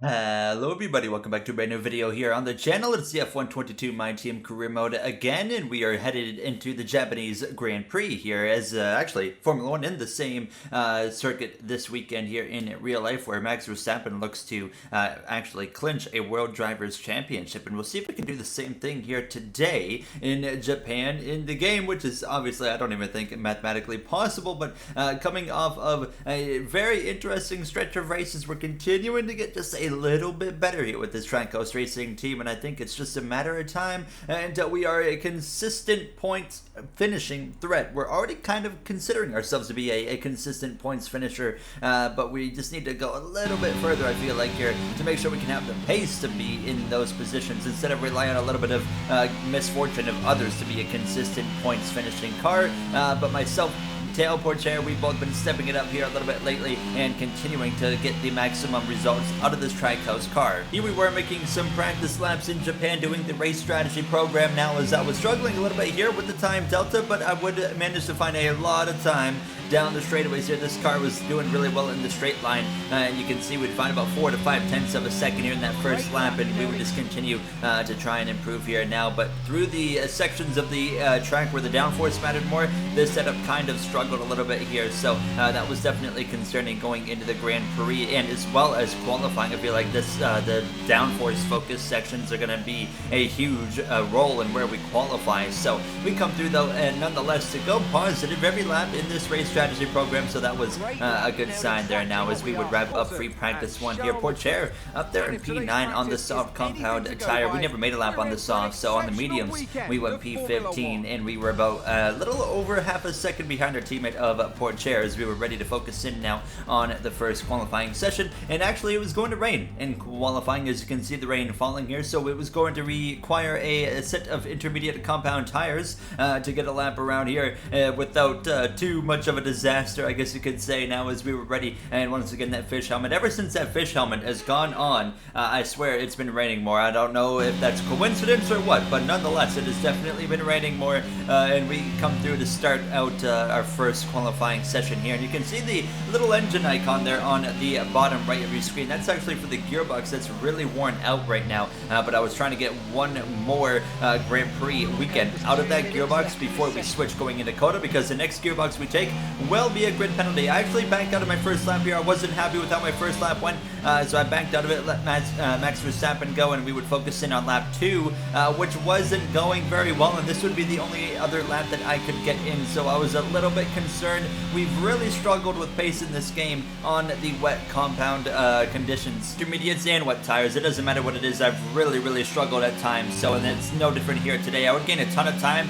Hello everybody, welcome back to a brand new video here on the channel. It's the F122 My Team Career Mode again, and we are headed into the Japanese Grand Prix here as actually Formula 1 in the same circuit this weekend here in real life, where Max Verstappen looks to actually clinch a World Drivers' Championship, and we'll see if we can do the same thing here today in Japan in the game, which is obviously, I don't even think mathematically possible, but coming off of a very interesting stretch of races, we're continuing to get just a little bit better here with this Trackhouse Racing team, and I think it's just a matter of time until we are a consistent points finishing threat. We're already kind of considering ourselves to be a consistent points finisher, but we just need to go a little bit further, I feel like, here to make sure we can have the pace to be in those positions instead of relying on a little bit of misfortune of others to be a consistent points finishing car. But myself, Teo Porcher, we've both been stepping it up here a little bit lately and continuing to get the maximum results out of this Trackhouse car. Here we were making some practice laps in Japan doing the race strategy program now, as I was struggling a little bit here with the time delta, but I would manage to find a lot of time down the straightaways here. This car was doing really well in the straight line, and you can see we'd find about 4 to 5 tenths of a second here in that first lap, and we would just continue to try and improve here now. But through the sections of the track where the downforce mattered more, this setup kind of struggled a little bit here, so that was definitely concerning going into the Grand Prix and as well as qualifying. I feel like this the downforce focus sections are going to be a huge role in where we qualify. So we come through though, and nonetheless to go positive every lap in this race strategy program, so that was a good sign there. Now as we would wrap up free practice 1 here, Porcher up there in P9 on the soft compound tire. We never made a lap on the soft, so on the mediums we went P15, and we were about a little over half a second behind our teammate of Porcher as we were ready to focus in now on the first qualifying session. And actually it was going to rain in qualifying, as you can see the rain falling here, so it was going to require a set of intermediate compound tires to get a lap around here without too much of a disaster, I guess you could say, now as we were ready. And once again, that fish helmet, ever since that fish helmet has gone on, I swear it's been raining more. I don't know if that's coincidence or what, but nonetheless it has definitely been raining more, and we come through to start out our first qualifying session here, and you can see the little engine icon there on the bottom right of your screen. That's actually for the gearbox that's really worn out right now, but I was trying to get one more Grand Prix weekend out of that gearbox before we switch going into COTA, because the next gearbox we take will be a grid penalty. I actually backed out of my first lap here. I wasn't happy with how my first lap went, so I backed out of it, let Max Verstappen go, and we would focus in on lap 2, which wasn't going very well, and this would be the only other lap that I could get in, so I was a little bit concerned. We've really struggled with pace in this game on the wet compound conditions, intermediates and wet tires. It doesn't matter what it is, I've really struggled at times, so and it's no different here today. I would gain a ton of time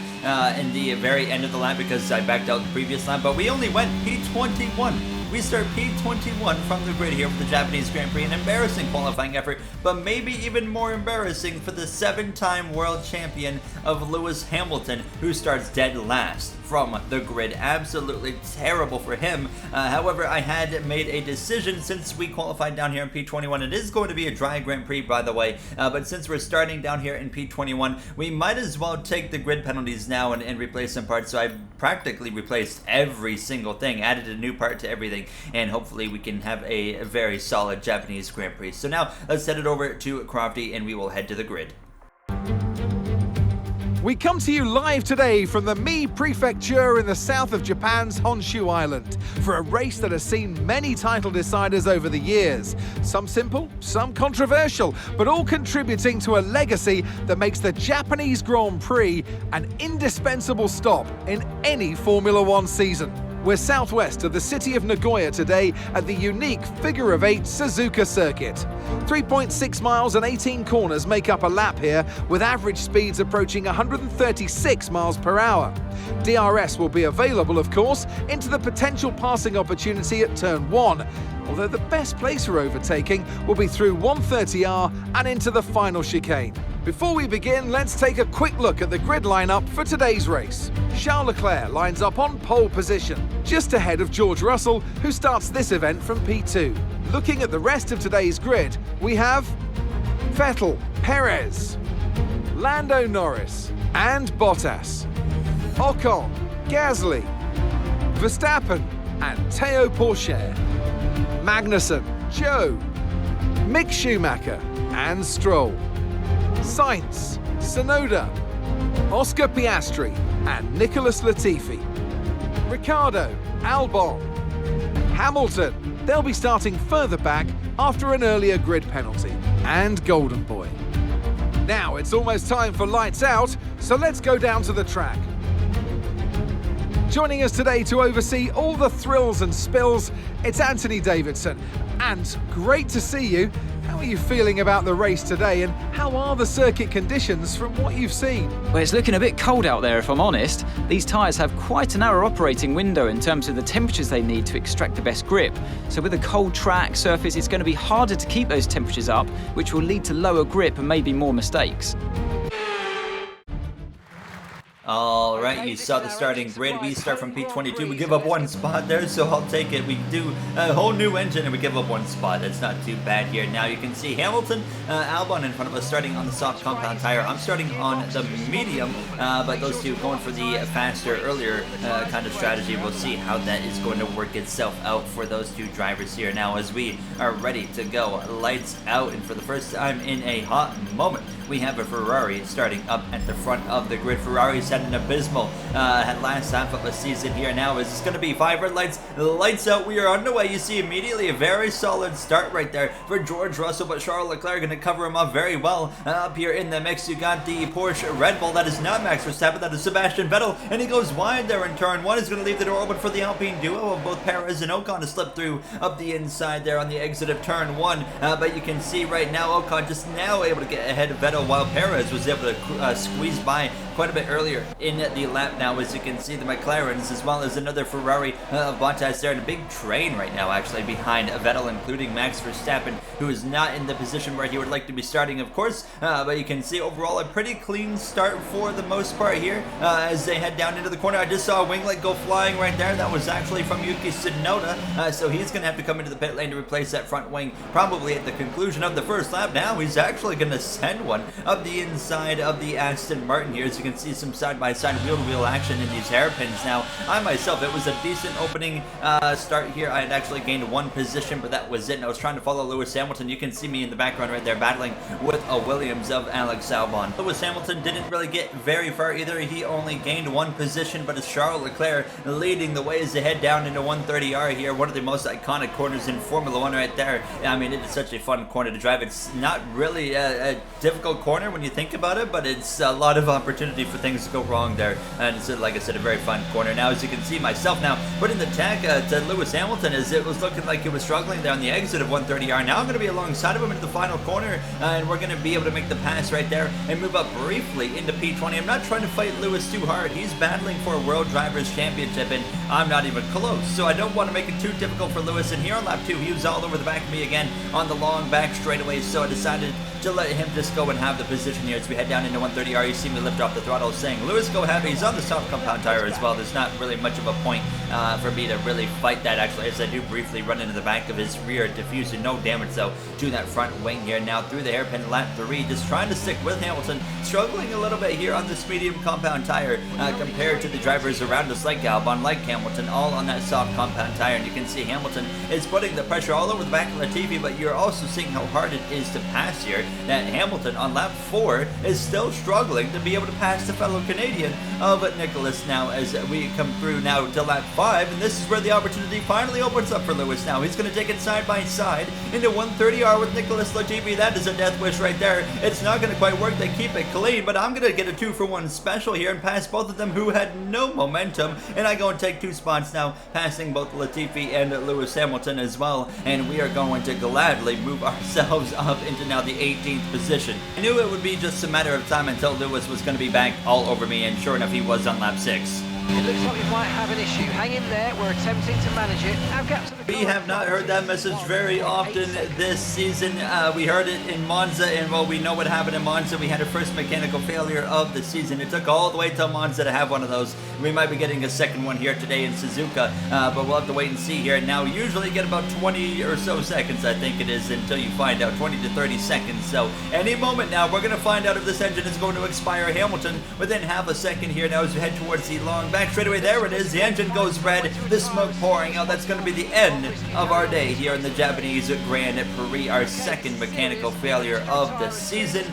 in the very end of the lap because I backed out the previous lap, but we only went P21. We start P21 from the grid here for the Japanese Grand Prix. An embarrassing qualifying effort, but maybe even more embarrassing for the 7-time world champion of Lewis Hamilton, who starts dead last from the grid. Absolutely terrible for him. However, I had made a decision since we qualified down here in P21. It is going to be a dry Grand Prix, by the way, but since we're starting down here in P21, we might as well take the grid penalties now and replace some parts. So I practically replaced every single thing, added a new part to everything, and hopefully we can have a very solid Japanese Grand Prix. So now let's head it over to Crofty and we will head to the grid. We come to you live today from the Mie Prefecture in the south of Japan's Honshu Island for a race that has seen many title deciders over the years. Some simple, some controversial, but all contributing to a legacy that makes the Japanese Grand Prix an indispensable stop in any Formula One season. We're southwest of the city of Nagoya today at the unique figure-of-8 Suzuka circuit. 3.6 miles and 18 corners make up a lap here, with average speeds approaching 136 miles per hour. DRS will be available, of course, into the potential passing opportunity at turn 1, although the best place for overtaking will be through 130R and into the final chicane. Before we begin, let's take a quick look at the grid lineup for today's race. Charles Leclerc lines up on pole position, just ahead of George Russell, who starts this event from P2. Looking at the rest of today's grid, we have Vettel, Perez, Lando Norris, and Bottas, Ocon, Gasly, Verstappen, and Teo Porcher, Magnussen, Joe, Mick Schumacher and Stroll, Sainz, Tsunoda, Oscar Piastri and Nicholas Latifi, Ricciardo, Albon, Hamilton, they'll be starting further back after an earlier grid penalty, and Golden Boy. Now it's almost time for lights out, so let's go down to the track. Joining us today to oversee all the thrills and spills, it's Anthony Davidson. And great to see you. How are you feeling about the race today, and how are the circuit conditions from what you've seen? Well, it's looking a bit cold out there, if I'm honest. These tyres have quite a narrow operating window in terms of the temperatures they need to extract the best grip. So with a cold track surface, it's going to be harder to keep those temperatures up, which will lead to lower grip and maybe more mistakes. All right, you saw the starting grid. We start from P22. We give up one spot there, so I'll take it. We do a whole new engine, and we give up one spot. That's not too bad here. Now you can see Hamilton, Albon in front of us, starting on the soft compound tire. I'm starting on the medium, but those two going for the faster, earlier kind of strategy. We'll see how that is going to work itself out for those two drivers here. Now, as we are ready to go, lights out, and for the first time in a hot moment, we have a Ferrari starting up at the front of the grid. Ferrari's had an abysmal last half of the season here. Now, is this going to be 5 red lights? Lights out. We are underway. You see immediately a very solid start right there for George Russell, but Charles Leclerc going to cover him up very well. Up here in the mix, you got the Porsche Red Bull. That is not Max Verstappen. That is Sebastian Vettel, and he goes wide there in turn 1. Is going to leave the door open for the Alpine duo of both Perez and Ocon to slip through up the inside there on the exit of turn 1. But you can see right now Ocon just now able to get ahead of Vettel, while Perez was able to squeeze by quite a bit earlier in the lap. Now, as you can see, the McLarens as well as another Ferrari of Bottas there, and a big train right now actually behind Vettel, including Max Verstappen, who is not in the position where he would like to be starting, of course, but you can see overall a pretty clean start for the most part here as they head down into the corner. I just saw a winglet go flying right there. That was actually from Yuki Tsunoda, so he's going to have to come into the pit lane to replace that front wing probably at the conclusion of the first lap. Now he's actually going to send one up the inside of the Aston Martin here. As you can see, some side-by-side wheel-to-wheel action in these hairpins. Now, I myself, it was a decent opening start here. I had actually gained 1 position, but that was it. And I was trying to follow Lewis Hamilton. You can see me in the background right there battling with a Williams of Alex Albon. Lewis Hamilton didn't really get very far either. He only gained 1 position, but it's Charles Leclerc leading the way as they head down into 130R here. One of the most iconic corners in Formula 1 right there. I mean, it is such a fun corner to drive. It's not really a difficult corner when you think about it, but it's a lot of opportunity for things to go wrong there, and it's, like I said, a very fun corner. Now, as you can see, myself now putting the tag to Lewis Hamilton, as it was looking like he was struggling there on the exit of 130R. Now I'm going to be alongside of him into the final corner, and we're going to be able to make the pass right there and move up briefly into P20. I'm not trying to fight Lewis too hard. He's battling for a World Drivers' Championship, and I'm not even close, so I don't want to make it too difficult for Lewis. And here on lap 2, he was all over the back of me again on the long back straightaway, so I decided to let him just go and have the position here as we head down into 130R. You see me lift off the throttle saying, Lewis, go ahead. He's on the soft compound tire as well. There's not really much of a point for me to really fight that, actually, as I do briefly run into the back of his rear diffuser. No damage, though, to that front wing here. Now through the hairpin, lap 3, just trying to stick with Hamilton. Struggling a little bit here on this medium compound tire compared to the drivers around us, like Albon, like Hamilton, all on that soft compound tire. And you can see Hamilton is putting the pressure all over the back of Latifi, but you're also seeing how hard it is to pass here. That Hamilton on lap 4 is still struggling to be able to pass the fellow Canadian of Nicholas now as we come through now to lap 5, and this is where the opportunity finally opens up for Lewis. Now he's going to take it side by side into 130R with Nicholas Latifi. That is a death wish right there. It's not going to quite work. They keep it clean, but I'm going to get a 2-for-1 special here and pass both of them who had no momentum, and I go and take 2 spots now, passing both Latifi and Lewis Hamilton as well, and we are going to gladly move ourselves up into now the 18th position. I knew it would be just a matter of time until Lewis was going to be back all over me, and sure enough, he was on lap 6. It looks like we might have an issue. Hang in there. We're attempting to manage it. Now get to the We have not heard that message very often this season. We heard it in Monza, and well, we know what happened in Monza. We had our first mechanical failure of the season. It took all the way till Monza to have one of those. We might be getting a second one here today in Suzuka, but we'll have to wait and see here. Now, usually get about 20 or so seconds, I think it is, until you find out, 20 to 30 seconds. So any moment now, we're going to find out if this engine is going to expire. Hamilton within half a second here now as we head towards the long back back straight away. There it is. The engine goes red. The smoke pouring out. That's going to be the end of our day here in the Japanese Grand Prix. Our second mechanical failure of the season.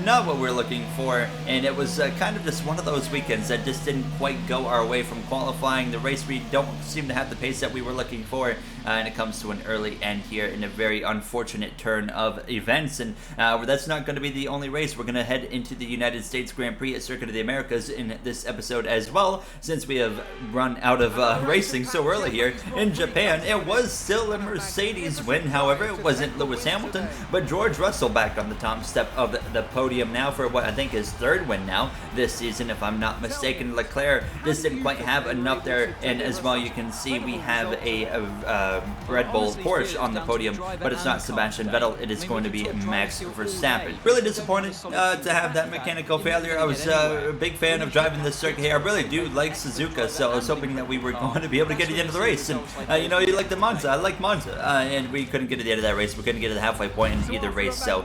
Not what we're looking for. And it was kind of just one of those weekends that just didn't quite go our way from qualifying. The race, we don't seem to have the pace that we were looking for. And it comes to an early end here in a very unfortunate turn of events. And that's not going to be the only race. We're going to head into the United States Grand Prix at Circuit of the Americas in this episode as well, since we have run out of racing so early here in Japan. It was still a Mercedes win, however. It wasn't Lewis Hamilton, but George Russell back on the top step of the podium now for what I think is third win now this season, if I'm not mistaken. Leclerc just didn't quite have enough there, and as well you can see we have a Red Bull Porsche on the podium, but it's not Sebastian Vettel. It is going to be Max Verstappen. Really disappointed to have that mechanical failure. I was a big fan of driving this circuit here. I really do like Suzuka, so I was hoping that we were going to be able to get to the end of the race. And you know, you like the Monza. I like Monza, and we couldn't get to the end of that race. We couldn't get to the halfway point in either race, so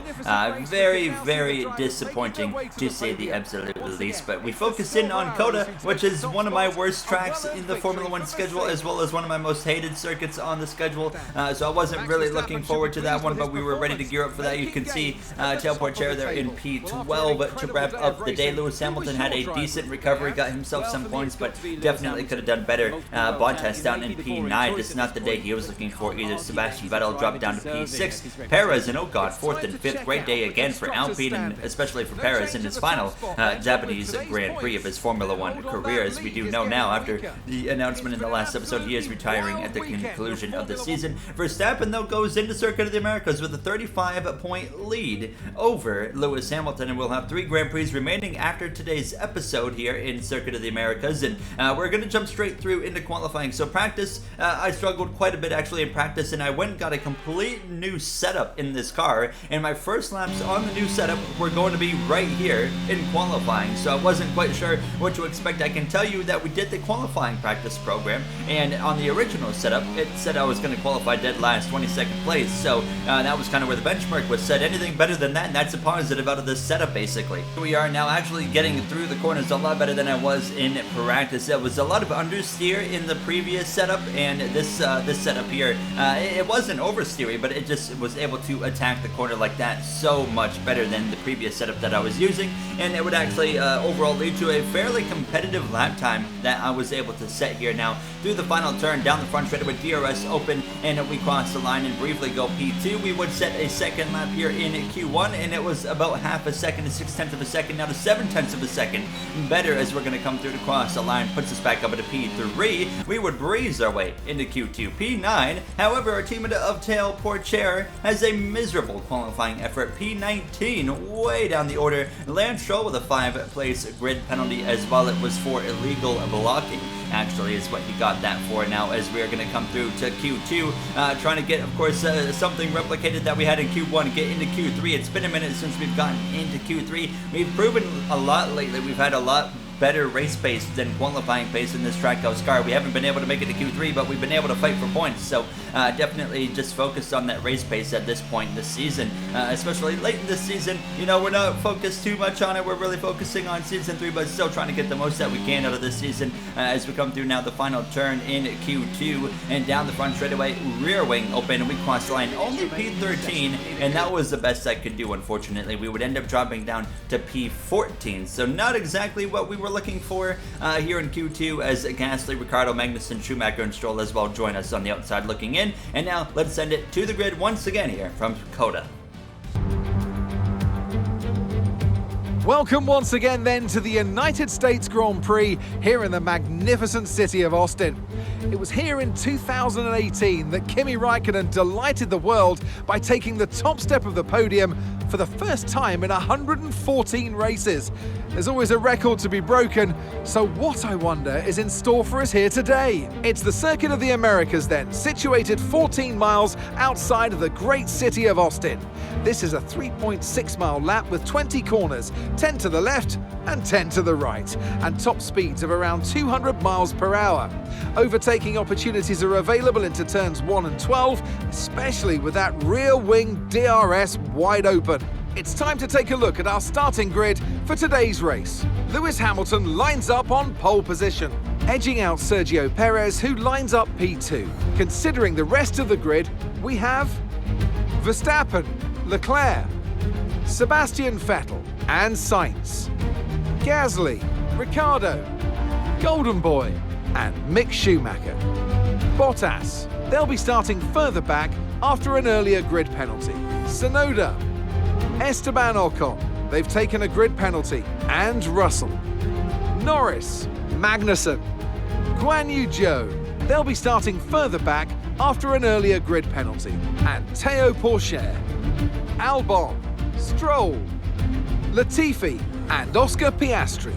very, very disappointing to say the absolute least. But we focused in on COTA, which is one of my worst tracks in the Formula 1 schedule, as well as one of my most hated circuits on the schedule. So I wasn't really looking forward to that one, but we were ready to gear up for that. You can see Tail Porcher there in P12 to wrap up the day. Lewis Hamilton had a decent recovery, got himself some points, but definitely could have done better. Bottas down in P9, just not the day he was looking for either. Sebastian Vettel dropped down to P6. Perez and Ocon 4th and 5th. Great day again for Alpine, and especially for Perez in his final Japanese Grand Prix of his Formula 1 career. As we do know now, after the announcement in the last episode, he is retiring at the conclusion of the season. Verstappen, though, goes into Circuit of the Americas with a 35-point lead over Lewis Hamilton, and we'll have 3 Grand Prix remaining after today's episode here in Circuit of the Americas, and we're going to jump straight through into qualifying. So practice, I struggled quite a bit actually in practice, and I went and got a complete new setup in this car, and my first laps on the new setup were going to be right here in qualifying, so I wasn't quite sure what to expect. I can tell you that we did the qualifying practice program, and on the original setup it said I was going to qualify dead last, 22nd place, so that was kind of where the benchmark was set. Anything better than that, and that's a positive out of this setup basically. We are now actually getting through the corners a lot better than I was in practice. There was a lot of understeer in the previous setup, and this setup here, it wasn't oversteery, but it just was able to attack the corner like that so much better than the previous setup that I was using, and it would actually overall lead to a fairly competitive lap time that I was able to set here. Now through the final turn down the front straight with DRS open, and we cross the line and briefly go P2. We would set a second lap here in Q1, and it was about half a second to 0.6 of a second, now to 0.7 of a second better as we're going to come through to cross the line, puts us back up into P3. We would breeze our way into Q2. P9, however, our teammate of Tail Porcher has a miserable qualifying effort. P19, way down the order. Lance Stroll with a 5-place grid penalty as well. It was for illegal blocking, actually, is what he got that for. Now as we are going to come through to Q2, trying to get, of course, something replicated that we had in Q1, get into Q3. It's been a minute since we've gotten into Q3. We've proven a lot lately. We've had a lot better race pace than qualifying pace in this Trackhouse car. We haven't been able to make it to Q3, but we've been able to fight for points, so definitely just focused on that race pace at this point in the season, especially late in this season. You know, we're not focused too much on it. We're really focusing on Season 3, but still trying to get the most that we can out of this season as we come through now the final turn in Q2, and down the front straightaway, rear wing open, and we cross the line. Only P13, and that was the best I could do, unfortunately. We would end up dropping down to P14, so not exactly what we were looking for here in Q2, as Gasly, Ricciardo, Magnussen, Schumacher, and Stroll as well join us on the outside looking in. And now let's send it to the grid once again here from COTA. Welcome once again then to the United States Grand Prix here in the magnificent city of Austin. It was here in 2018 that Kimi Räikkönen delighted the world by taking the top step of the podium for the first time in 114 races. There's always a record to be broken, so what, I wonder, is in store for us here today? It's the Circuit of the Americas then, situated 14 miles outside of the great city of Austin. This is a 3.6-mile lap with 20 corners, 10 to the left and 10 to the right, and top speeds of around 200 miles per hour. Overtaking opportunities are available into turns 1 and 12, especially with that rear wing DRS wide open. It's time to take a look at our starting grid for today's race. Lewis Hamilton lines up on pole position. edging out Sergio Perez, who lines up P2. Considering the rest of the grid, we have Verstappen, Leclerc, Sebastian Vettel and Sainz, Gasly, Ricciardo, Golden Boy and Mick Schumacher. Bottas, they'll be starting further back after an earlier grid penalty. Tsunoda, Esteban Ocon, they've taken a grid penalty, and Russell. Norris, Magnussen, Guan Yu Zhou, they'll be starting further back after an earlier grid penalty, and Théo Pourchaire, Albon, Stroll, Latifi and Oscar Piastri.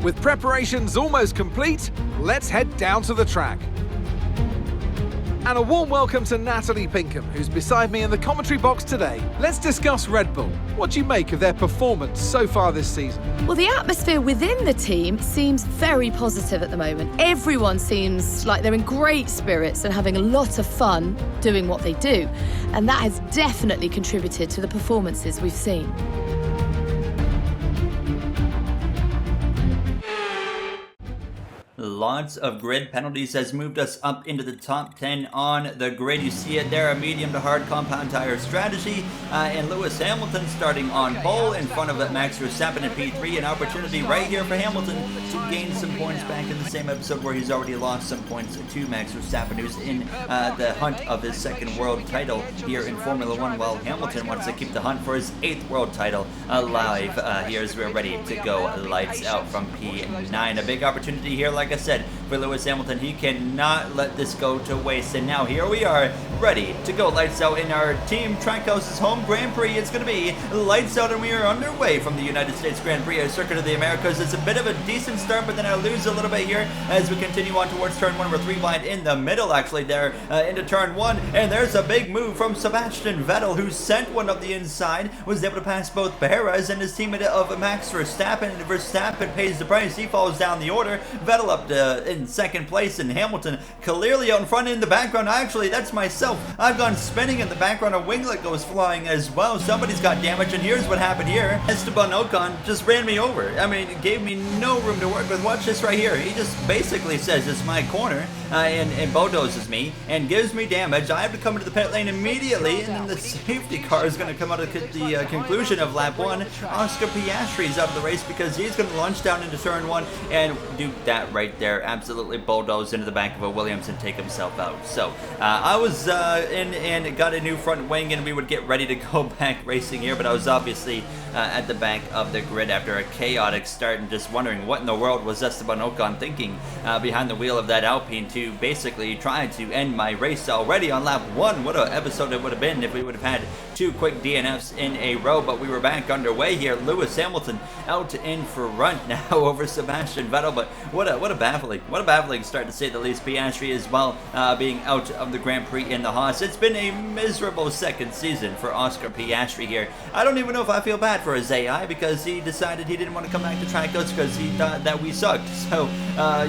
With preparations almost complete, let's head down to the track. And a warm welcome to Natalie Pinkham, who's beside me in the commentary box today. Let's discuss Red Bull. What do you make of their performance so far this season? Well, the atmosphere within the team seems very positive at the moment. Everyone seems like they're in great spirits and having a lot of fun doing what they do. And that has definitely contributed to the performances we've seen. Lots of grid penalties has moved us up into the top 10 on the grid. You see it there, a medium to hard compound tire strategy. And Lewis Hamilton starting on pole in front of Max Verstappen in P3. An opportunity right here for Hamilton to gain some points back in the same episode where he's already lost some points to Max Verstappen, who's in the hunt of his second world title here in Formula One, while Hamilton wants to keep the hunt for his 8th world title alive here as we're ready to go lights out from P9. A big opportunity here, like I said, for Lewis Hamilton. He cannot let this go to waste. And now here we are, ready to go lights out in our Team Trackhouse's home Grand Prix. It's going to be lights out, and we are underway from the United States Grand Prix, a Circuit of the Americas. It's a bit of a decent start, but then I lose a little bit here as we continue on towards turn 1. We're 3 wide in the middle, actually, there into turn 1. And there's a big move from Sebastian Vettel, who sent one up the inside, was able to pass both Perez and his teammate of Max Verstappen. And Verstappen pays the price. He falls down the order. Vettel up in second place, and Hamilton clearly out in front. In the background, actually, that's myself. I've gone spinning in the background. A winglet goes flying as well. Somebody's got damage, and here's what happened here. Esteban Ocon just ran me over. I mean, gave me no room to work with. Watch this right here. He just basically says it's my corner and bulldozes me and gives me damage. I have to come into the pit lane immediately, and then the safety car is going to come out at the conclusion of lap 1. Oscar Piastri is out of the race because he's going to launch down into turn 1 and do that right there. Absolutely bulldoze into the back of a Williams and take himself out. So I was in and got a new front wing, and we would get ready to go back racing here, but I was obviously at the back of the grid after a chaotic start and just wondering what in the world was Esteban Ocon thinking behind the wheel of that Alpine to basically try to end my race already on lap 1. What an episode it would have been if we would have had 2 quick DNFs in a row, but we were back underway here. Lewis Hamilton out in front now over Sebastian Vettel, but what a baffling start to say the least. Piastri as well being out of the Grand Prix in the Haas. It's been a miserable second season for Oscar Piastri here. I don't even know if I feel bad for his AI because he decided he didn't want to come back to Trackhouse because he thought that we sucked. So,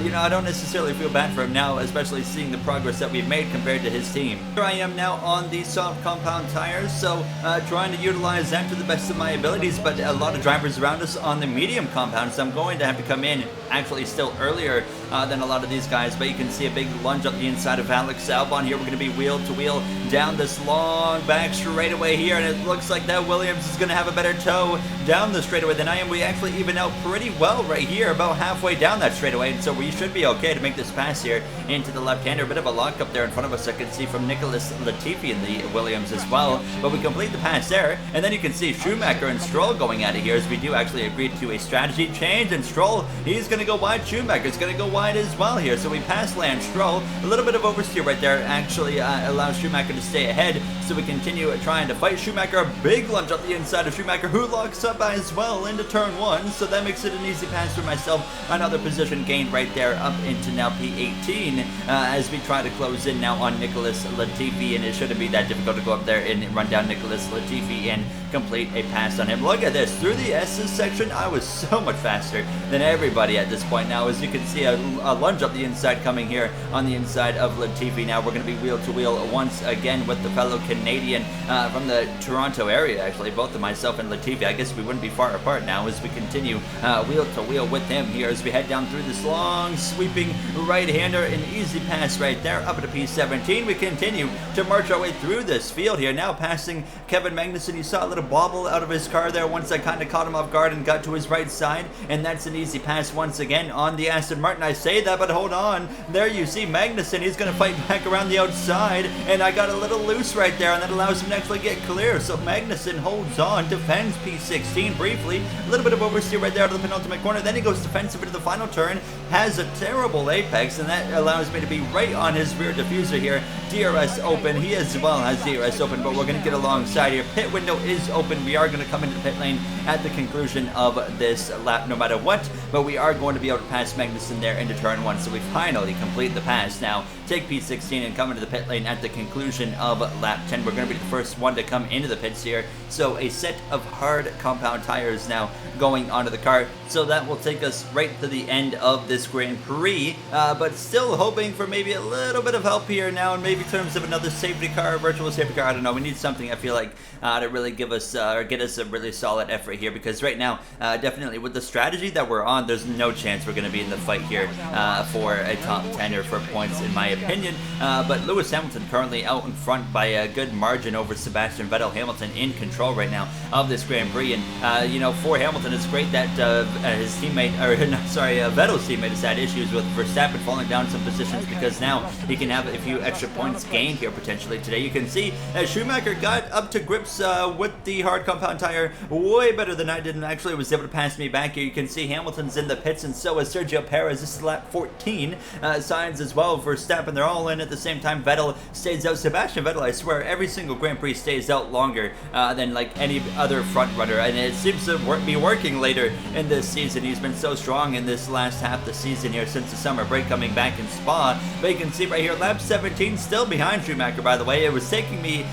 you know, I don't necessarily feel bad for him now, especially seeing the progress that we've made compared to his team. Here I am now on the soft compound tires, so trying to utilize that to the best of my abilities, but a lot of drivers around us on the medium compound, so I'm going to have to come in actually still earlier than a lot of these guys, but you can see a big lunge up the inside of Alex Albon here. We're going to be wheel to wheel down this long back straightaway here, and it looks like that Williams is going to have a better toe down the straightaway than I am. We actually even out pretty well right here, about halfway down that straightaway, and so we should be okay to make this pass here into the left-hander. A bit of a lock up there in front of us, I can see from Nicholas Latifi in the Williams as well, but we complete the pass there, and then you can see Schumacher and Stroll going at it here as we do actually agree to a strategy change, and Stroll, he's going to go wide. Schumacher's going to go wide as well here, so we pass Lance Stroll. A little bit of oversteer right there actually allows Schumacher to stay ahead, so we continue trying to fight Schumacher. A big lunge up the inside of Schumacher, who locks up as well into turn 1, so that makes it an easy pass for myself. Another position gained right there up into now P18 as we try to close in now on Nicholas Latifi, and it shouldn't be that difficult to go up there and run down Nicholas Latifi and complete a pass on him. Look at this, through the S's section, I was so much faster than everybody at this point. Now, as you can see, a lunge up the inside coming here on the inside of Latifi. Now we're going to be wheel to wheel once again with the fellow Canadian from the Toronto area, actually, both of myself and Latifi. I guess we wouldn't be far apart now as we continue wheel to wheel with him here as we head down through this long sweeping right-hander. An easy pass right there up to P17. We continue to march our way through this field here, now passing Kevin Magnussen. You saw a little bobble out of his car there once I kind of caught him off guard and got to his right side, and that's an easy pass once again on the Aston Martin. I say that, but hold on, there you see Magnussen. He's going to fight back around the outside, and I got a little loose right there, and that allows him to actually get clear. So Magnussen holds on, defends P16 briefly, a little bit of oversteer right there out of the penultimate corner, then he goes defensive into the final turn, has a terrible apex, and that allows me to be right on his rear diffuser here. DRS open, he as well has DRS open, but we're going to get alongside here. Pit window is open. We are going to come into the pit lane at the conclusion of this lap no matter what, but we are going to be able to pass Magnussen there into turn 1, so we finally complete the pass. Now take P16 and come into the pit lane at the conclusion of lap 10. We're going to be the first one to come into the pits here, so a set of hard compound tires now going onto the car, so that will take us right to the end of this Grand Prix, but still hoping for maybe a little bit of help here now, and maybe in terms of another safety car, virtual safety car. I don't know, we need something, I feel like, to really give us or get us a really solid effort here, because right now, definitely with the strategy that we're on, there's no chance we're going to be in the fight here for a top 10 or for points, in my opinion. But Lewis Hamilton currently out in front by a good margin over Sebastian Vettel. Hamilton in control right now of this Grand Prix, and you know, for Hamilton, it's great that his teammate, or sorry, Vettel's teammate has had issues with Verstappen falling down some positions, because now he can have a few extra points gained here potentially today. You can see Schumacher got up to grips with the hard compound tire way better than I did, and actually was able to pass me back here. You can see Hamilton's in the pits, and so is Sergio Perez. This is lap 14. Sainz as well, Verstappen, they're all in at the same time. Vettel stays out. Sebastian Vettel, I swear, every single Grand Prix stays out longer than like any other front runner, and it seems to be working later in this season. He's been so strong in this last half of the season here since the summer break coming back in Spa. But you can see right here, lap 17, still behind Schumacher, by the way. It was taking me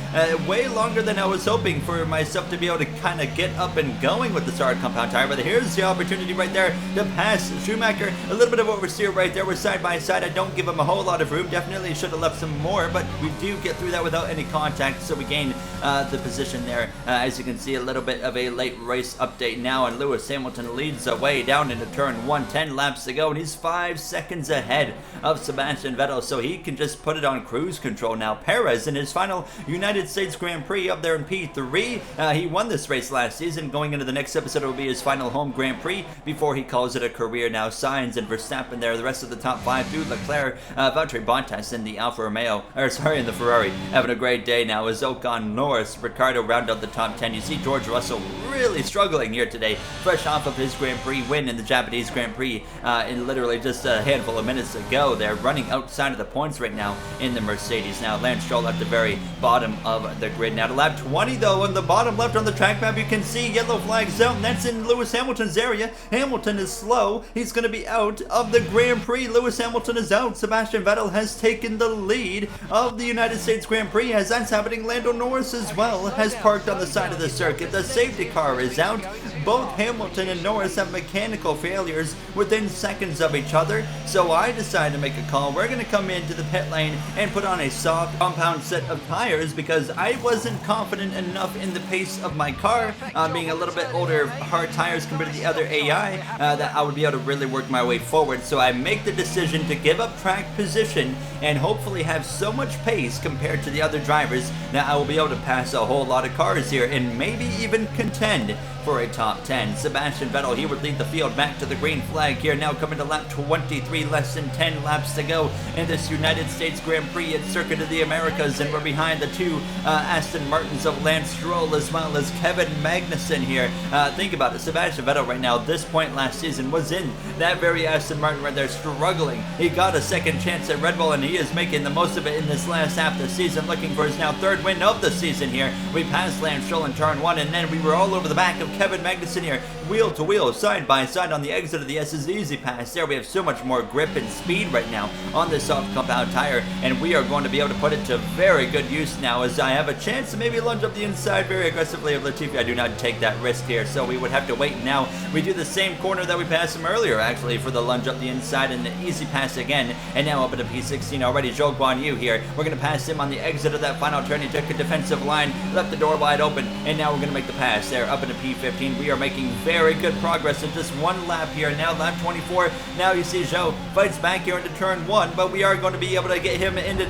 way longer than I was hoping for myself to be able to kind of get up and going with the hard compound tire, but here's the opportunity right there to pass Schumacher. A little bit of oversteer right there. We're side by side. I don't give him a whole lot of room. Definitely should have left some more, but we do get through that without any contact, so we gain the position there. As you can see, a little bit of a late race update now, and Lewis Hamilton leads the way down into turn 1, 10 laps to go, and he's 5 seconds ahead of Sebastian Vettel, so he can just put it on cruise control now. Perez in his final United States Grand Prix up there in P3. He won this race last season. Going into the next episode, it will be his final home Grand Prix before he calls it a career. Now Sainz and Verstappen there, the rest of the top 5 through Leclerc, Valtteri Bottas in the Alfa Romeo, or sorry, in the Ferrari, having a great day now as Ocon, Norris, Ricciardo round out the top 10. You see George Russell really struggling here today, fresh off of his Grand Prix win in the Japanese Grand Prix in literally just a handful of minutes ago. They're running outside of the points right now in the Mercedes. Now Lance Stroll at the very bottom of the grid. Now to lap 20 though, on the bottom left on the track map, you can see yellow flag zone. That's in Lewis Hamilton's area. Hamilton is slow. He's going to be out of the Grand Prix. Lewis Hamilton is out. Sebastian Vettel has taken the lead of the United States Grand Prix. As that's happening, Lando Norris as well has parked on the side of the circuit. The safety car is out. Both Hamilton and Norris have mechanical failures within seconds of each other, so I decided to make a call. We're going to come into the pit lane and put on a soft compound set of tires because I wasn't confident enough in the pace of my car, being a little bit older hard tires compared to the other AI, that I would be able to really work my way forward. So I make the decision to give up track position and hopefully have so much pace compared to the other drivers that I will be able to pass a whole lot of cars here and maybe even contend for a top 10. Sebastian Vettel, he would lead the field back to the green flag here, now coming to lap 23, less than 10 laps to go in this United States Grand Prix at Circuit of the Americas, and we're behind the two Aston Martins of Lance Stroll as well as Kevin Magnussen here. Think about it, Sebastian Vettel right now, this point last season, was in that very Aston Martin right there struggling. He got a second chance at Red Bull and he is making the most of it in this last half of the season, looking for his now third win of the season here. We passed Lance Stroll in turn 1 and then we were all over the back of Kevin Magnussen here, wheel to wheel, side by side on the exit of the S's. Easy pass there. We have so much more grip and speed right now on this soft compound tire, and we are going to be able to put it to very good use now as I have a chance to maybe lunge up the inside very very aggressively of Latifi. I do not take that risk here, so we would have to wait. Now we do the same corner that we passed him earlier, actually, for the lunge up the inside and the easy pass again. And now up at a P16 already, Zhou Guanyu here. We're going to pass him on the exit of that final turn. He took a defensive line, left the door wide open, and now we're going to make the pass there up into P15. We are making very good progress in just one lap here. Now lap 24. Now you see Zhou fights back here into turn 1, but we are going to be able to get him into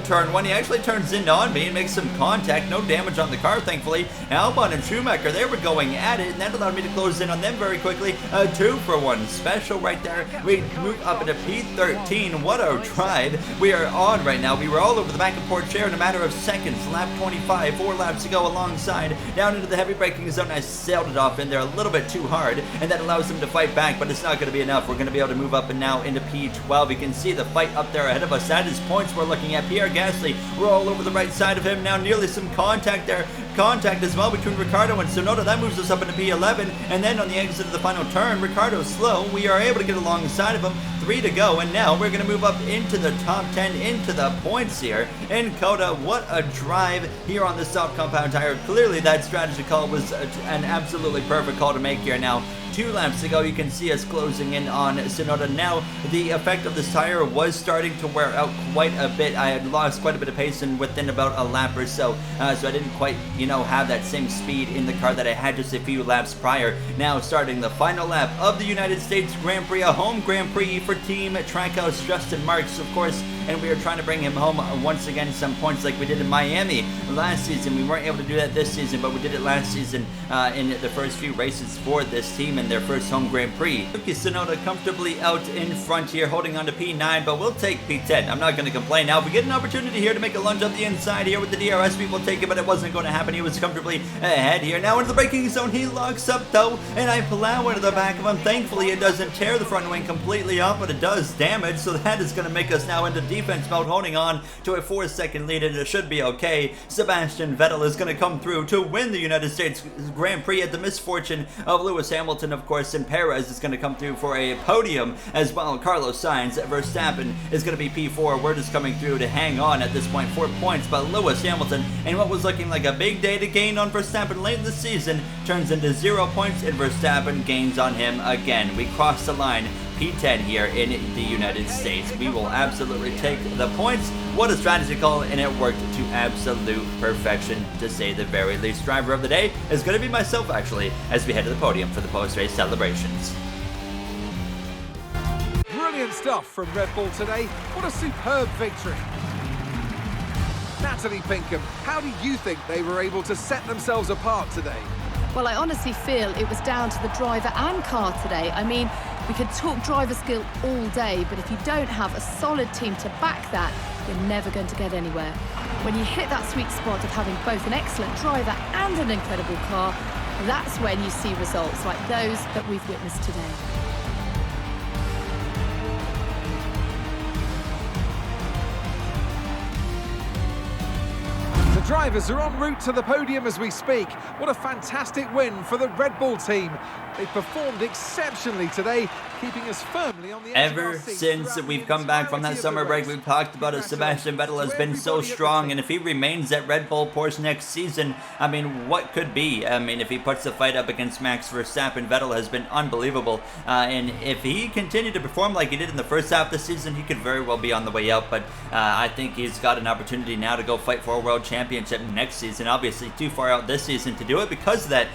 turn 1. He actually turns in on me and makes some contact. No damage on the car, thankfully. Albon and Schumacher, they were going at it, and that allowed me to close in on them very quickly. A 2-for-1 special right there. We move up into P13. What a drive we are on right now. We were all over the back of port chair in a matter of seconds. Lap 25, 4 laps to go alongside. Down into the heavy braking zone. I sailed it off in there a little bit too hard, and that allows them to fight back, but it's not going to be enough. We're going to be able to move up and now into P12. You can see the fight up there ahead of us. That is points we're looking at. Pierre Gasly, we're all over the right side of him now. Nearly some contact there. Contact as well between Ricciardo and Tsunoda. That moves us up into P11, and then on the exit of the final turn, Ricciardo's slow. We are able to get alongside of him. 3 to go, and now we're going to move up into the top 10, into the points here. And Coda, what a drive here on the soft compound tire. Clearly that strategy call was an absolutely perfect call to make here. Now 2 laps to go, you can see us closing in on Tsunoda. Now the effect of this tire was starting to wear out quite a bit. I had lost quite a bit of pace within about a lap or so, so I didn't quite, have that same speed in the car that I had just a few laps prior. Now starting the final lap of the United States Grand Prix, a home Grand Prix for Team Trackhouse Justin Marks, of course, and we are trying to bring him home once again some points like we did in Miami last season. We weren't able to do that this season, but we did it last season in the first few races for this team in their first home Grand Prix. Yuki Tsunoda comfortably out in front here, holding on to P9, but we'll take P10. I'm not going to complain. Now, if we get an opportunity here to make a lunge up the inside here with the DRS, we will take it, but it wasn't going to happen. He was comfortably ahead here. Now into the braking zone, he locks up though, and I plow into the back of him. Thankfully, it doesn't tear the front wing completely off, but it does damage, so that is going to make us now into defense mode, holding on to a 4-second lead, and it should be okay. Sebastian Vettel is going to come through to win the United States Grand Prix at the misfortune of Lewis Hamilton, of course, and Perez is going to come through for a podium as well. Carlos Sainz, Verstappen is going to be P4. We're just coming through to hang on at this point, 4 points, but Lewis Hamilton, and what was looking like a big day to gain on Verstappen late in the season, turns into 0 points, and Verstappen gains on him again. We cross the line. P10 here in the United States. We will absolutely take the points. What a strategy call, and it worked to absolute perfection, to say the very least. Driver of the day is going to be myself, actually, as we head to the podium for the post-race celebrations. Brilliant stuff from Red Bull today. What a superb victory. Natalie Pinkham, how do you think they were able to set themselves apart today? Well, I honestly feel it was down to the driver and car today. I mean, we could talk driver skill all day, but if you don't have a solid team to back that, you're never going to get anywhere. When you hit that sweet spot of having both an excellent driver and an incredible car, that's when you see results like those that we've witnessed today. The drivers are en route to the podium as we speak. What a fantastic win for the Red Bull team. They performed exceptionally today, keeping us firmly on the edge. Ever since we've come back from that summer break, we've talked about it. Sebastian Vettel has been so strong, and if he remains at Red Bull Porsche next season, I mean, what could be? I mean, if he puts the fight up against Max Verstappen, Vettel has been unbelievable, and if he continued to perform like he did in the first half of the season, he could very well be on the way out, but I think he's got an opportunity now to go fight for a world championship next season. Obviously too far out this season to do it because of that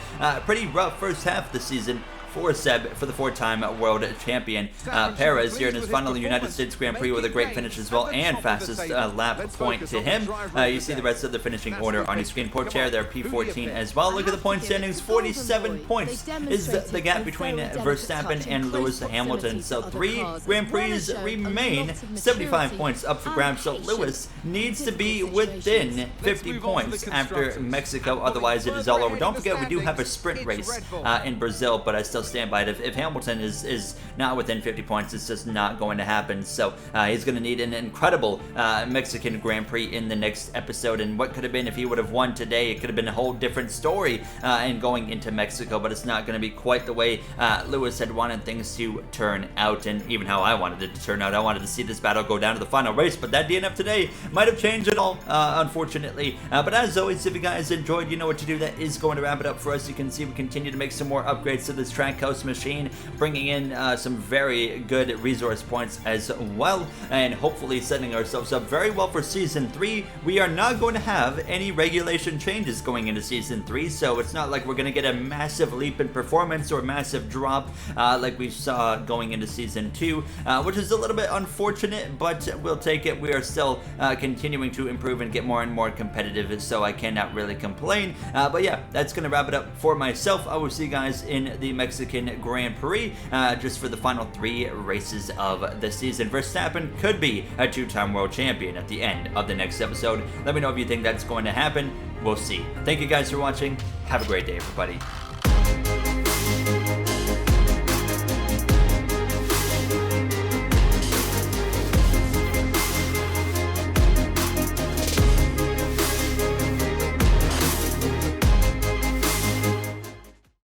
pretty rough first half of the season for Seb, for the 4-time world champion. Perez here in his final United States Grand Prix with a great finish as well, and fastest lap point to him. You see the rest of the finishing order on your screen. Pourchaire there, P14 as well. Look at the point standings, 47 points is the gap between Verstappen and Lewis Hamilton. So 3 Grand Prix remain, 75 points up for grabs. So Lewis needs to be within 50 points after Mexico, otherwise it is all over. Don't forget, we do have a sprint race in Brazil, but I still stand by it. If Hamilton is not within 50 points, it's just not going to happen. So he's going to need an incredible Mexican Grand Prix in the next episode. And what could have been if he would have won today, it could have been a whole different story and going into Mexico. But it's not going to be quite the way Lewis had wanted things to turn out, and even how I wanted it to turn out. I wanted to see this battle go down to the final race, but that DNF today might have changed it all, unfortunately. But as always, if you guys enjoyed, you know what to do. That is going to wrap it up for us. You can see we continue to make some more upgrades to this Trackhouse machine, bringing in some very good resource points as well, and hopefully setting ourselves up very well for Season 3. We are not going to have any regulation changes going into Season 3, so it's not like we're going to get a massive leap in performance or massive drop like we saw going into Season 2, which is a little bit unfortunate, but we'll take it. We are still continuing to improve and get more and more competitive, so I cannot really complain. But yeah, that's going to wrap it up for myself. I will see you guys in the Mexican Grand Prix, just for the final 3 races of the season. Verstappen could be a 2-time world champion at the end of the next episode. Let me know if you think that's going to happen. We'll see. Thank you guys for watching. Have a great day, everybody.